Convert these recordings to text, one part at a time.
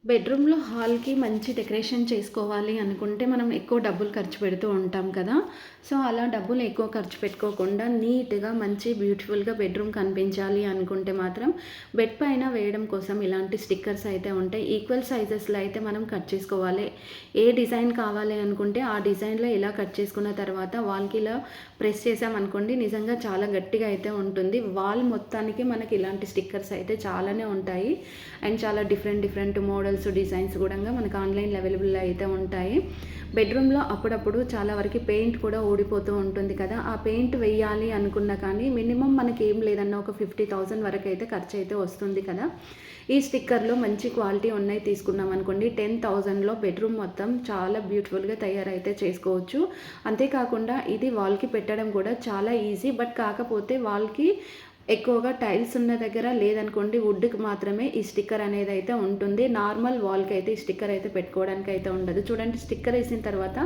బెడ్రూమ్‌లో హాల్‌కి మంచి డెకరేషన్ చేసుకోవాలి అనుకుంటే, మనం ఎక్కువ డబ్బులు ఖర్చు పెడుతూ ఉంటాం కదా! సో, అలా డబ్బులు ఎక్కువ ఖర్చు పెట్టుకోకుండా నీట్‌గా మంచి బ్యూటిఫుల్‌గా బెడ్రూమ్ కనిపించాలి అనుకుంటే మాత్రం, బెడ్ పైన వేయడం కోసం ఇలాంటి స్టిక్కర్స్ అయితే ఉంటాయి. ఈక్వల్ సైజెస్‌లో అయితే మనం కట్ చేసుకోవాలి. ఏ డిజైన్ కావాలి అనుకుంటే, ఆ డిజైన్‌లో ఇలా కట్ చేసుకున్న తర్వాత వాల్‌కి ఇలా ప్రెస్ చేశామనుకోండి, నిజంగా చాలా గట్టిగా అయితే ఉంటుంది. వాల్ మొత్తానికి మనకి ఇలాంటి స్టిక్కర్స్ అయితే చాలానే ఉంటాయి. అండ్ చాలా డిఫరెంట్ మోడల్స్ డిజైన్స్ కూడా మనకు ఆన్లైన్లో అవైలబుల్ అయితే ఉంటాయి. బెడ్రూమ్లో అప్పుడప్పుడు చాలా వరకు పెయింట్ కూడా ఊడిపోతూ ఉంటుంది కదా! ఆ పెయింట్ వేయాలి అనుకున్నా కానీ మినిమం మనకి ఏం లేదన్నా ఒక 50,000 వరకు అయితే ఖర్చు అయితే వస్తుంది కదా! ఈ స్టిక్కర్‌లో మంచి క్వాలిటీ ఉన్నాయి తీసుకున్నాం అనుకోండి, 10,000లో బెడ్రూమ్ మొత్తం చాలా బ్యూటిఫుల్‌గా తయారైతే చేసుకోవచ్చు. అంతేకాకుండా ఇది వాల్‌కి పెట్టడం కూడా చాలా ఈజీ. బట్ కాకపోతే వాల్‌కి ఎక్కువగా టైల్స్ ఉన్న దగ్గర లేదనుకోండి, వుడ్‌కి మాత్రమే ఈ స్టిక్కర్ అనేదైతే ఉంటుంది. నార్మల్ వాల్‌కి అయితే ఈ స్టిక్కర్ అయితే పెట్టుకోవడానికైతే ఉండదు. చూడండి, స్టిక్కర్ ఏసిన తర్వాత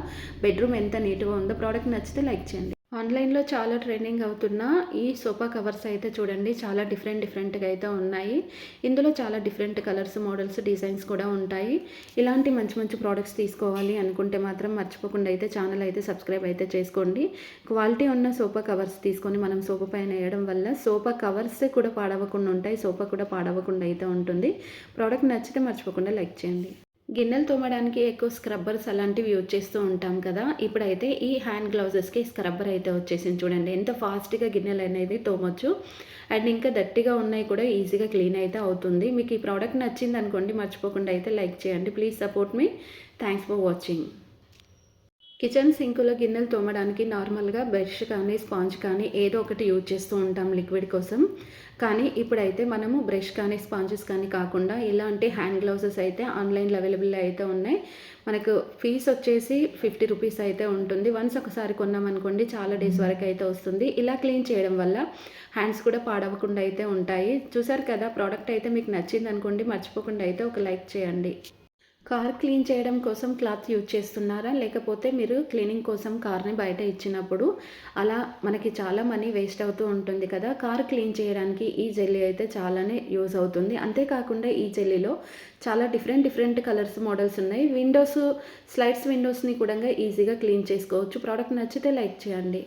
బెడ్రూమ్ ఎంత నీట్‌గా ఉందో. ప్రోడక్ట్ నచ్చితే లైక్ చేయండి. ఆన్‌లైన్‌లో చాలా ట్రెండింగ్ అవుతున్న ఈ సోఫా కవర్స్ అయితే చూడండి, చాలా డిఫరెంట్‌గా అయితే ఉన్నాయి. ఇందులో చాలా డిఫరెంట్ కలర్స్, మోడల్స్, డిజైన్స్ కూడా ఉంటాయి. ఇలాంటి మంచి మంచి ప్రోడక్ట్స్ తీసుకోవాలి అనుకుంటే మాత్రం మర్చిపోకుండా అయితే ఛానల్ అయితే సబ్స్క్రైబ్ అయితే చేసుకోండి. క్వాలిటీ ఉన్న సోఫా కవర్స్ తీసుకొని మనం సోఫా పైన వేయడం వల్ల సోఫా కవర్స్ కూడా పాడవకుండా ఉంటాయి. సోఫా కూడా పాడవకుండా అయితే ఉంటుంది. ప్రోడక్ట్ నచ్చితే మర్చిపోకుండా లైక్ చేయండి. గిన్నెలు తోమడానికి ఎక్కువ స్క్రబ్బర్స్ అలాంటివి యూజ్ చేస్తూ ఉంటాం కదా! ఇప్పుడైతే ఈ హ్యాండ్ గ్లౌజెస్‌కి స్క్రబ్బర్ అయితే వచ్చేసింది చూడండి. ఎంత ఫాస్ట్‌గా గిన్నెలు అనేది తోమొచ్చు. అండ్ ఇంకా డర్టీగా ఉన్నాయి కూడా ఈజీగా క్లీన్ అయితే అవుతుంది. మీకు ఈ ప్రోడక్ట్ నచ్చిందనుకోండి, మర్చిపోకుండా అయితే లైక్ చేయండి. ప్లీజ్ సపోర్ట్ మీ. Thanks for watching. కిచెన్ సింక్‌లో గిన్నెలు తోమడానికి నార్మల్‌గా బ్రష్ కానీ, స్పాంజ్ కానీ ఏదో ఒకటి యూజ్ చేస్తూ ఉంటాం లిక్విడ్ కోసం. కానీ ఇప్పుడైతే మనము బ్రష్ కానీ, స్పాంజెస్ కానీ కాకుండా ఇలాంటి హ్యాండ్ గ్లౌజెస్ అయితే ఆన్‌లైన్‌లో అవైలబుల్ అయితే ఉన్నాయి. మనకు ఫీస్ వచ్చేసి 50 రూపీస్ అయితే ఉంటుంది. వన్స్ ఒకసారి కొన్నామనుకోండి, చాలా డేస్ వరకు అయితే వస్తుంది. ఇలా క్లీన్ చేయడం వల్ల హ్యాండ్స్ కూడా పాడవకుండా అయితే ఉంటాయి. చూసారు కదా! ప్రోడక్ట్ అయితే మీకు నచ్చిందనుకోండి, మర్చిపోకుండా అయితే ఒక లైక్ చేయండి. కార్ క్లీన్ చేయడం కోసం క్లాత్ యూజ్ చేస్తున్నారా? లేకపోతే మీరు క్లీనింగ్ కోసం కార్‌ని బయట ఇచ్చినప్పుడు అలా మనకి చాలా మనీ వేస్ట్ అవుతూ ఉంటుంది కదా! కార్ క్లీన్ చేయడానికి ఈ జెల్లీ అయితే చాలానే యూజ్ అవుతుంది. అంతేకాకుండా ఈ జెల్లీలో చాలా డిఫరెంట్ కలర్స్, మోడల్స్ ఉన్నాయి. స్లైడ్స్ విండోస్‌ని కూడా ఈజీగా క్లీన్ చేసుకోవచ్చు. ప్రోడక్ట్ నచ్చితే లైక్ చేయండి.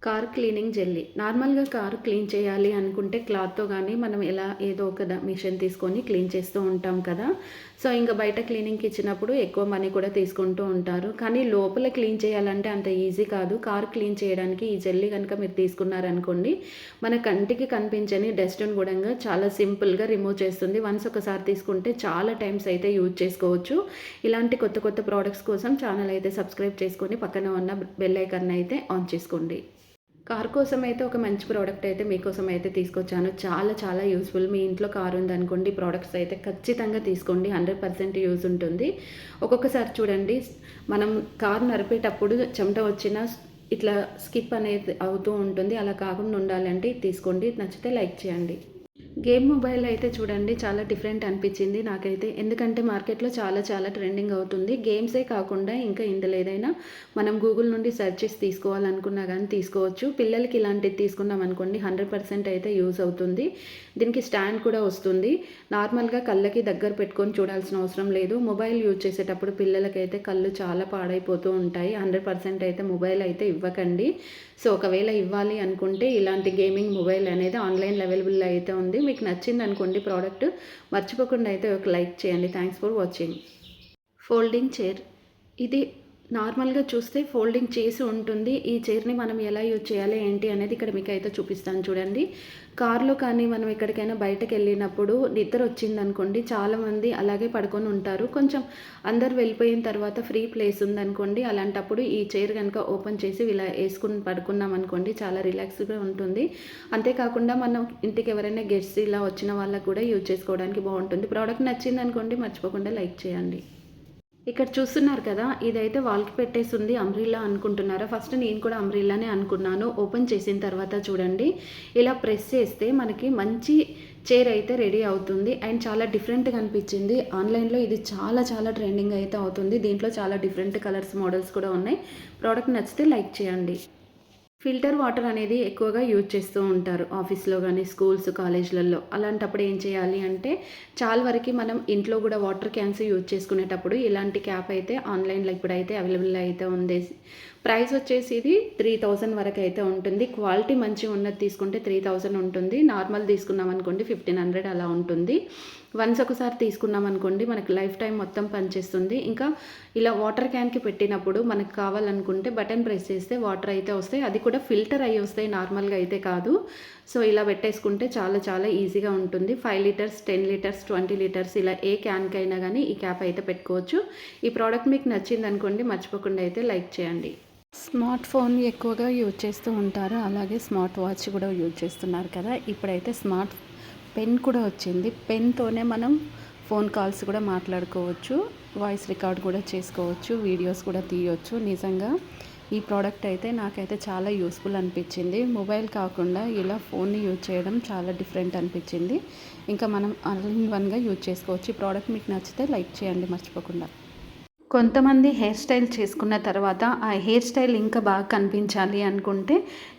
Car cleaning jelly. నార్మల్‌గా కారు క్లీన్ చేయాలి అనుకుంటే క్లాత్‌తో గానీ మనం ఏదో ఒక మిషన్ తీసుకొని క్లీన్ చేస్తూ ఉంటాం కదా! సో, ఇంక బయట క్లీనింగ్‌కి ఇచ్చినప్పుడు ఎక్కువ మనీ కూడా తీసుకుంటూ ఉంటారు. కానీ లోపల క్లీన్ చేయాలంటే అంత ఈజీ కాదు. కారు క్లీన్ చేయడానికి ఈ జెల్లీ గనుక మీరు తీసుకున్నారనుకోండి, మన కంటికి కనిపించని డస్ట్‌ని గూడంగా చాలా సింపుల్‌గా రిమూవ్ చేస్తుంది. వన్స్ ఒకసారి తీసుకుంటే చాలా టైమ్స్ అయితే యూజ్ చేసుకోవచ్చు. ఇలాంటి కొత్త ప్రొడక్ట్స్ కోసం ఛానల్ అయితే సబ్స్క్రైబ్ చేసుకొని పక్కన ఉన్న బెల్ ఐకాన్ అయితే ఆన్ చేసుకోండి. కార్ కోసం అయితే ఒక మంచి ప్రోడక్ట్ అయితే మీకోసం అయితే తీసుకొచ్చాను. చాలా యూజ్‌ఫుల్. మీ ఇంట్లో కార్ ఉందనుకోండి, ప్రోడక్ట్స్ అయితే ఖచ్చితంగా తీసుకోండి. 100% యూజ్ ఉంటుంది. ఒక్కొక్కసారి చూడండి, మనం కార్ నడిపేటప్పుడు చెమట వచ్చినా ఇట్లా స్కిప్ అనేది అవుతూ ఉంటుంది. అలా కాకుండా ఉండాలంటే ఇది తీసుకోండి. నచ్చితే లైక్ చేయండి. గేమ్ మొబైల్ అయితే చూడండి, చాలా డిఫరెంట్ అనిపించింది నాకైతే. ఎందుకంటే మార్కెట్‌లో చాలా ట్రెండింగ్ అవుతుంది. గేమ్సే కాకుండా ఇంకా ఇందులో ఏదైనా మనం గూగుల్ నుండి సెర్చ్ చేసి తీసుకోవాలనుకున్నా గానీ తీసుకోవచ్చు. పిల్లలకి ఇలాంటిది తీసుకున్నాం అనుకోండి, 100% అయితే యూజ్ అవుతుంది. దీనికి స్టాండ్ కూడా వస్తుంది. నార్మల్‌గా కళ్ళకి దగ్గర పెట్టుకొని చూడాల్సిన అవసరం లేదు. మొబైల్ యూజ్ చేసేటప్పుడు పిల్లలకైతే కళ్ళు చాలా పాడైపోతూ ఉంటాయి. 100% అయితే మొబైల్ అయితే ఇవ్వకండి. సో, ఒకవేళ ఇవ్వాలి అనుకుంటే ఇలాంటి గేమింగ్ మొబైల్ అనేది ఆన్‌లైన్‌లో అవైలబుల్ అయితే ఉంది. మీకు నచ్చిందనుకోండి ప్రోడక్ట్, మర్చిపోకుండా అయితే ఒక లైక్ చేయండి. Thanks for watching. Folding chair. ఇది నార్మల్‌గా చూస్తే ఫోల్డింగ్ చేసి ఉంటుంది. ఈ చైర్‌ని మనం ఎలా యూజ్ చేయాలి, ఏంటి అనేది ఇక్కడ మీకైతే చూపిస్తాను చూడండి. కార్‌లో కానీ మనం ఎక్కడికైనా బయటకెళ్ళినప్పుడు నిద్రొచ్చిందనుకోండి, చాలామంది అలాగే పడుకొని ఉంటారు. కొంచెం అందరూ వెళ్ళిపోయిన తర్వాత ఫ్రీ ప్లేస్ ఉందనుకోండి, అలాంటప్పుడు ఈ చైర్ గనుక ఓపెన్ చేసి ఇలా ఏసుకొని పడుకున్నామనుకోండి, చాలా రిలాక్స్‌గా ఉంటుంది. అంతేకాకుండా మనం ఇంటికి ఎవరైనా గెస్ట్స్ ఇలా వచ్చిన వాళ్ళకి కూడా యూజ్ చేసుకోవడానికి బావుంటుంది. ప్రోడక్ట్ నచ్చిందనుకోండి, మర్చిపోకుండా లైక్ చేయండి. ఇక్కడ చూస్తున్నారు కదా! ఇదైతే వాల్‌కి పెట్టేసుంది. అంబ్రెల్లా అనుకుంటున్నారా? ఫస్ట్ నేను కూడా అంబ్రెల్లానే అనుకున్నాను. ఓపెన్ చేసిన తర్వాత చూడండి, ఇలా ప్రెస్ చేస్తే మనకి మంచి చైర్ అయితే రెడీ అవుతుంది. అండ్ చాలా డిఫరెంట్‌గా అనిపించింది. ఆన్‌లైన్‌లో ఇది చాలా ట్రెండింగ్ అయితే అవుతుంది. దీంట్లో చాలా డిఫరెంట్ కలర్స్, మోడల్స్ కూడా ఉన్నాయి. ప్రోడక్ట్ నచ్చితే లైక్ చేయండి. ఫిల్టర్ వాటర్ అనేది ఎక్కువగా యూజ్ చేస్తూ ఉంటారు ఆఫీస్‌లో గానీ, స్కూల్స్, కాలేజ్‌లలో. అలాంటప్పుడు ఏం చేయాలి అంటే, చాలా వరకి మనం ఇంట్లో గూడా వాటర్ క్యాన్స్ యూజ్ చేసుకునేటప్పుడు ఇలాంటి క్యాప్ అయితే ఆన్‌లైన్‌లో ఇప్పుడైతే అవైలబుల్ అయితే ఉంది. ప్రైస్ వచ్చేసి ఇది 3000 వరకైతే ఉంటుంది. క్వాలిటీ మంచిగున్నది తీసుకుంటే 3000 ఉంటుంది. నార్మల్ తీసుకున్నామనుకోండి 1500 అలా ఉంటుంది. వన్స్ ఒకసారి తీసుకున్నామనుకోండి మనకు లైఫ్ టైం మొత్తం పనిచేస్తుంది. ఇంకా ఇలా వాటర్ క్యాన్‌కి పెట్టినప్పుడు మనకు కావాలనుకుంటే బటన్ ప్రెస్ చేస్తే వాటర్ అయితే వస్తాయి. అది కూడా ఫిల్టర్ అయ్యి వస్తాయి, నార్మల్‌గా అయితే కాదు. సో, ఇలా పెట్టేసుకుంటే చాలా చాలా ఈజీగా ఉంటుంది. 5 లీటర్స్, 10 లీటర్స్, 20 లీటర్స్ ఇలా ఏ క్యాన్‌కైనా గానీ ఈ క్యాప్ అయితే పెట్టుకోవచ్చు. ఈ ప్రోడక్ట్ మీకు నచ్చిందనుకోండి మర్చిపోకుండా అయితే లైక్ చేయండి. స్మార్ట్ ఫోన్ ఎక్కువగా యూజ్ చేస్తూ ఉంటారు. అలాగే స్మార్ట్ వాచ్ కూడా యూజ్ చేస్తున్నారు కదా! ఇప్పుడైతే స్మార్ట్ పెన్ కూడా వచ్చింది. పెన్‌తోనే మనం ఫోన్ కాల్స్ కూడా మాట్లాడుకోవచ్చు. వాయిస్ రికార్డ్ కూడా చేసుకోవచ్చు. వీడియోస్ కూడా తీయొచ్చు. నిజంగా ఈ ప్రోడక్ట్ అయితే నాకైతే చాలా యూస్‌ఫుల్ అనిపించింది. మొబైల్ కాకుండా ఇలా ఫోన్‌ని యూజ్ చేయడం చాలా డిఫరెంట్ అనిపించింది. ఇంకా మనం ఆల్ ఇన్ వన్‌గా యూజ్ చేసుకోవచ్చు. ఈ ప్రోడక్ట్ మీకు నచ్చితే లైక్ చేయండి మర్చిపోకుండా. కొంతమంది హెయిర్ స్టైల్ చేసుకున్న తర్వాత ఆ హెయిర్ స్టైల్ ఇంకా బాగా కనిపించాలి అనుకుంటే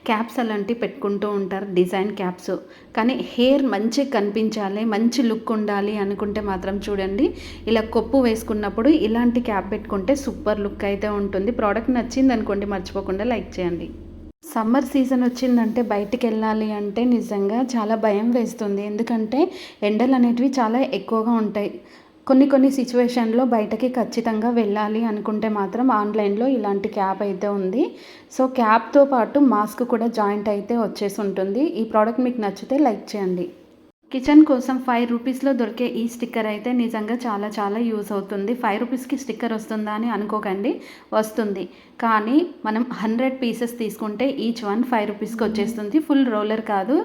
క్యాప్స్ అలాంటివి పెట్టుకుంటూ ఉంటారు, డిజైన్ క్యాప్స్. కానీ హెయిర్ మంచిగా కనిపించాలి, మంచి లుక్ ఉండాలి అనుకుంటే మాత్రం చూడండి, ఇలా కొప్పు వేసుకున్నప్పుడు ఇలాంటి క్యాప్ పెట్టుకుంటే సూపర్ లుక్ అయితే ఉంటుంది. ప్రోడక్ట్ నచ్చింది అనుకోండి మర్చిపోకుండా లైక్ చేయండి. సమ్మర్ సీజన్ వచ్చిందంటే బయటికి వెళ్ళాలి అంటే నిజంగా చాలా భయం వేస్తుంది. ఎందుకంటే ఎండలు అనేటివి చాలా ఎక్కువగా ఉంటాయి. కొన్ని కొన్ని సిచ్యువేషన్‌లో బయటకి ఖచ్చితంగా వెళ్ళాలి అనుకుంటే మాత్రం ఆన్‌లైన్‌లో ఇలాంటి క్యాప్ అయితే ఉంది. సో, క్యాప్‌తో పాటు మాస్క్ కూడా జాయింట్ అయితే వచ్చేసి ఉంటుంది. ఈ ప్రోడక్ట్ మీకు నచ్చితే లైక్ చేయండి. కిచెన్ కోసం 5 రూపీస్‌లో దొరికే ఈ స్టిక్కర్ అయితే నిజంగా చాలా చాలా యూజ్ అవుతుంది. 5 రూపీస్‌కి స్టిక్కర్ వస్తుందా అని అనుకోకండి, వస్తుంది. కానీ మనం 100 పీసెస్ తీసుకుంటే ఈచ్ వన్ 5 రూపీస్‌కి వచ్చేస్తుంది. ఫుల్ రోలర్ కాదు,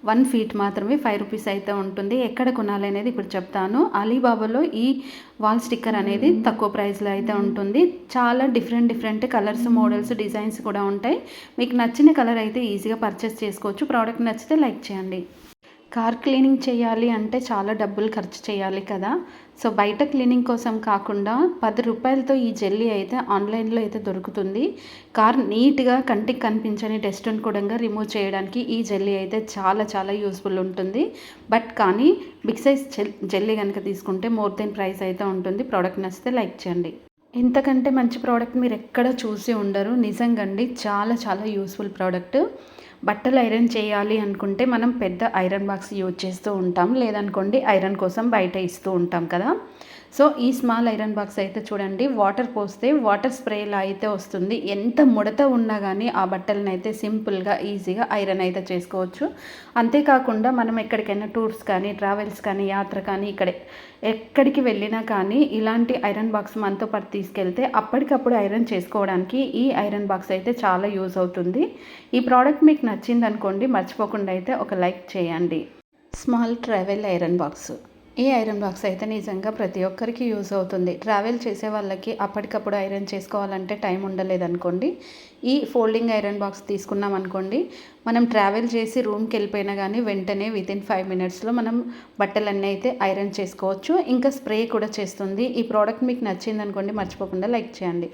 1 ఫీట్ మాత్రమే 5 రూపీస్ అయితే ఉంటుంది. ఎక్కడ కొనాలి అనేది ఇప్పుడు చెప్తాను. అలీబాబాలో ఈ వాల్ స్టిక్కర్ అనేది తక్కువ ప్రైస్‌లో అయితే ఉంటుంది. చాలా different different colours, models, designs కూడా ఉంటాయి. మీకు నచ్చిన కలర్ అయితే ఈజీగా పర్చేస్ చేసుకోవచ్చు. ప్రోడక్ట్ నచ్చితే లైక్ చేయండి. కార్ క్లీనింగ్ చేయాలి అంటే చాలా డబ్బులు ఖర్చు చేయాలి కదా! సో, బయట క్లీనింగ్ కోసం కాకుండా ₹10 ఈ జెల్లీ అయితే ఆన్‌లైన్‌లో అయితే దొరుకుతుంది. కార్ నీట్‌గా కంటికి కనిపించని డస్ట్‌ని కూడా రిమూవ్ చేయడానికి ఈ జెల్లీ అయితే చాలా చాలా యూజ్‌ఫుల్ ఉంటుంది. బట్ కానీ బిగ్ సైజ్ జెల్లీ గనుక తీసుకుంటే మోర్ దెన్ ప్రైస్ అయితే ఉంటుంది. ప్రోడక్ట్ నచ్చితే లైక్ చేయండి. ఇంతకంటే మంచి ప్రోడక్ట్ మీరు ఎక్కడ చూసి ఉండరు. నిజంగండి చాలా చాలా యూజ్‌ఫుల్ ప్రోడక్ట్. బట్టలు ఐరన్ చేయాలి అనుకుంటే మనం పెద్ద ఐరన్ బాక్స్ యూజ్ చేస్తూ ఉంటాం. లేదనుకోండి ఐరన్ కోసం బయట ఇస్తూ ఉంటాం కదా! సో, ఈ స్మాల్ ఐరన్ బాక్స్ అయితే చూడండి, వాటర్ పోస్తే వాటర్ స్ప్రేలా అయితే వస్తుంది. ఎంత ముడత ఉన్నా కానీ ఆ బట్టలనైతే సింపుల్‌గా, ఈజీగా ఐరన్ అయితే చేసుకోవచ్చు. అంతేకాకుండా మనం ఎక్కడికైనా టూర్స్ కానీ, ట్రావెల్స్ కానీ, యాత్ర కానీ ఎక్కడికి వెళ్ళినా కానీ ఇలాంటి ఐరన్ బాక్స్ మనతో పాటు తీసుకెళ్తే అప్పటికప్పుడు ఐరన్ చేసుకోవడానికి ఈ ఐరన్ బాక్స్ అయితే చాలా యూజ్ అవుతుంది. ఈ ప్రోడక్ట్ మీకు నచ్చిందనుకోండి మర్చిపోకుండా అయితే ఒక లైక్ చేయండి. Small travel iron box. ఈ ఐరన్ బాక్స్ అయితే నిజంగా ప్రతి ఒక్కరికి యూజ్ అవుతుంది. ట్రావెల్ చేసే వాళ్ళకి అప్పటికప్పుడు ఐరన్ చేసుకోవాలంటే టైం ఉండలేదనుకోండి, ఈ ఫోల్డింగ్ ఐరన్ బాక్స్ తీసుకున్నాం అనుకోండి, మనం ట్రావెల్ చేసి రూమ్కి వెళ్ళిపోయినా కానీ వెంటనే వితిన్ 5 మినిట్స్లో మనం బట్టలన్నీ అయితే ఐరన్ చేసుకోవచ్చు. ఇంకా స్ప్రే కూడా చేస్తుంది. ఈ ప్రోడక్ట్ మీకు నచ్చిందనుకోండి మర్చిపోకుండా లైక్ చేయండి.